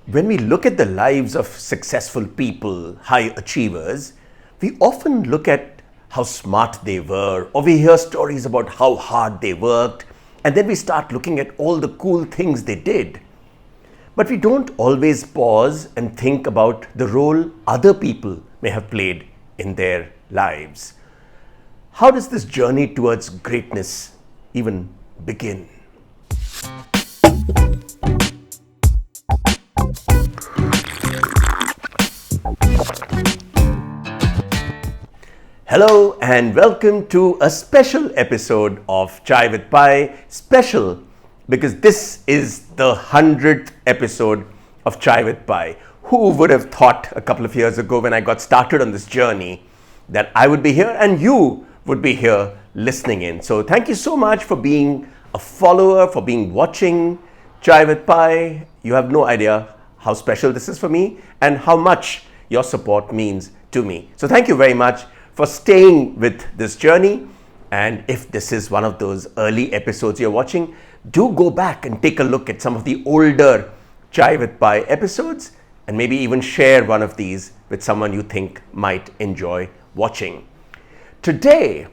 When we look at the lives of successful people, high achievers, we often look at how smart they were, or we hear stories about how hard they worked, and then we start looking at all the cool things they did. But we don't always pause and think about the role other people may have played in their lives. How does this journey towards greatness even begin? Hello and welcome to a special episode of Chai with Pi. Special because this is the 100th episode of Chai with Pi. Who would have thought a couple of years ago when I got started on this journey that I would be here and you would be here listening in. So thank you so much for being a follower, for being watching Chai with Pi. You have no idea how special this is for me and how much your support means to me. So thank you very much for staying with this journey. And if this is one of those early episodes you're watching, do go back and take a look at some of the older Chai with Pi episodes and maybe even share one of these with someone you think might enjoy watching. Today,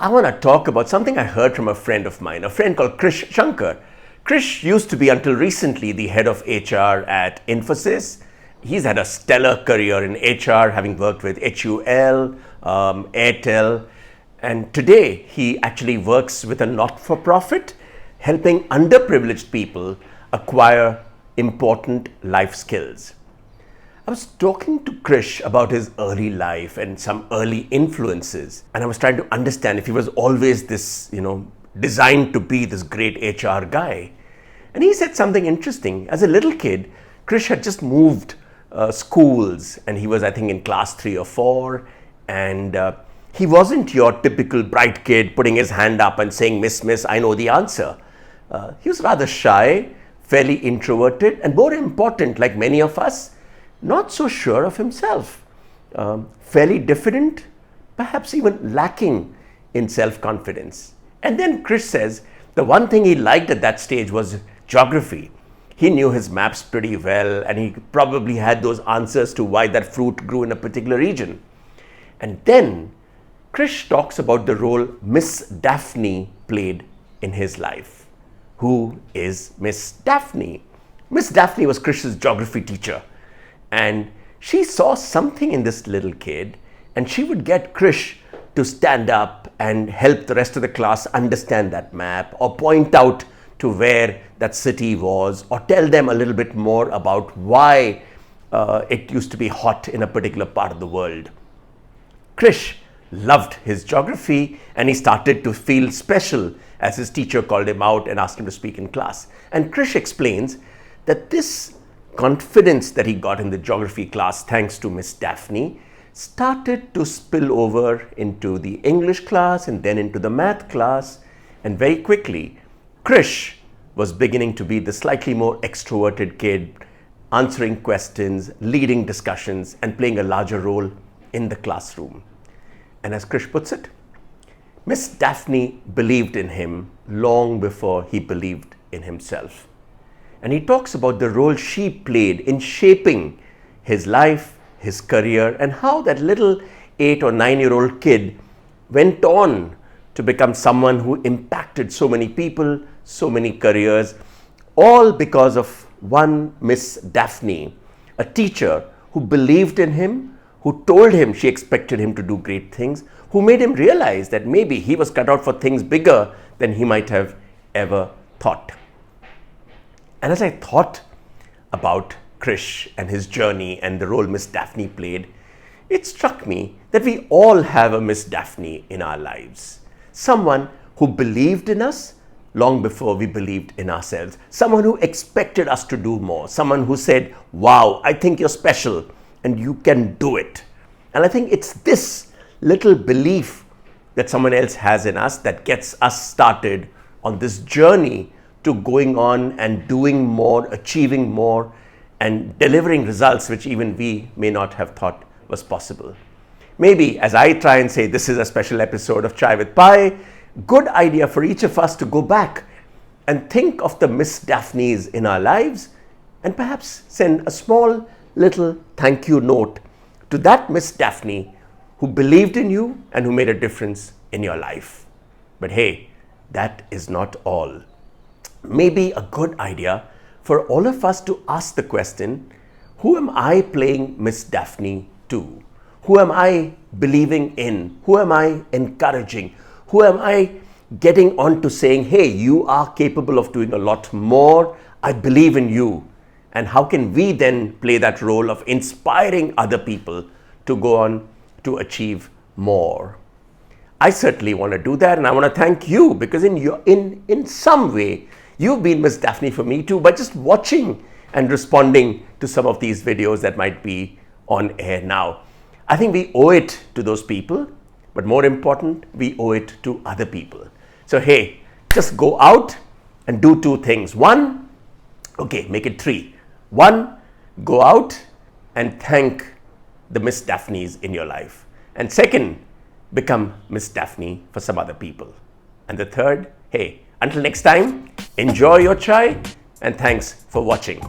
I want to talk about something I heard from a friend of mine, a friend called Krish Shankar. Krish used to be until recently the head of HR at Infosys. He's had a stellar career in HR, having worked with HUL, Airtel, and today he actually works with a not-for-profit, helping underprivileged people acquire important life skills. I was talking to Krish about his early life and some early influences, and I was trying to understand if he was always this, designed to be this great HR guy. And he said something interesting. As a little kid, Krish had just moved schools, and he was, I think, in class 3 or 4, and he wasn't your typical bright kid putting his hand up and saying, Miss, I know the answer. He was rather shy, fairly introverted, and more important, like many of us, not so sure of himself, fairly diffident, perhaps even lacking in self-confidence. And then Krish says the one thing he liked at that stage was geography. He knew his maps pretty well, and he probably had those answers to why that fruit grew in a particular region. And then Krish talks about the role Miss Daphne played in his life. Who is Miss Daphne? Miss Daphne was Krish's geography teacher, and she saw something in this little kid, and she would get Krish to stand up and help the rest of the class understand that map, or point out to where that city was, or tell them a little bit more about why it used to be hot in a particular part of the world. Krish loved his geography, and he started to feel special as his teacher called him out and asked him to speak in class. And Krish explains that this confidence that he got in the geography class, thanks to Miss Daphne, started to spill over into the English class and then into the math class. And very quickly, Krish was beginning to be the slightly more extroverted kid, answering questions, leading discussions, and playing a larger role in the classroom. And as Krish puts it, Miss Daphne believed in him long before he believed in himself. And he talks about the role she played in shaping his life, his career, and how that little 8 or 9-year-old kid went on to become someone who impacted so many people, so many careers, all because of one Miss Daphne, a teacher who believed in him, who told him she expected him to do great things, who made him realize that maybe he was cut out for things bigger than he might have ever thought. And as I thought about Krish and his journey and the role Miss Daphne played, it struck me that we all have a Miss Daphne in our lives. Someone who believed in us long before we believed in ourselves. Someone who expected us to do more. Someone who said, wow, I think you're special and you can do it. And I think it's this little belief that someone else has in us that gets us started on this journey to going on and doing more, achieving more, and delivering results which even we may not have thought was possible. Maybe as I try and say this is a special episode of Chai with Pi, good idea for each of us to go back and think of the Miss Daphnes in our lives and perhaps send a small little thank you note to that Miss Daphne who believed in you and who made a difference in your life. But hey, that is not all. Maybe a good idea for all of us to ask the question, who am I playing Miss Daphne to? Who am I believing in? Who am I encouraging? Who am I getting on to saying, hey, you are capable of doing a lot more. I believe in you. And how can we then play that role of inspiring other people to go on to achieve more? I certainly want to do that, and I want to thank you because in some way you've been Miss Daphne for me too by just watching and responding to some of these videos that might be on air now. I think we owe it to those people, but more important, we owe it to other people. So hey, just go out and do two things. One, okay, make it three. One, go out and thank the Miss Daphnes in your life. And second, become Miss Daphne for some other people. And the third, hey, until next time, enjoy your chai and thanks for watching.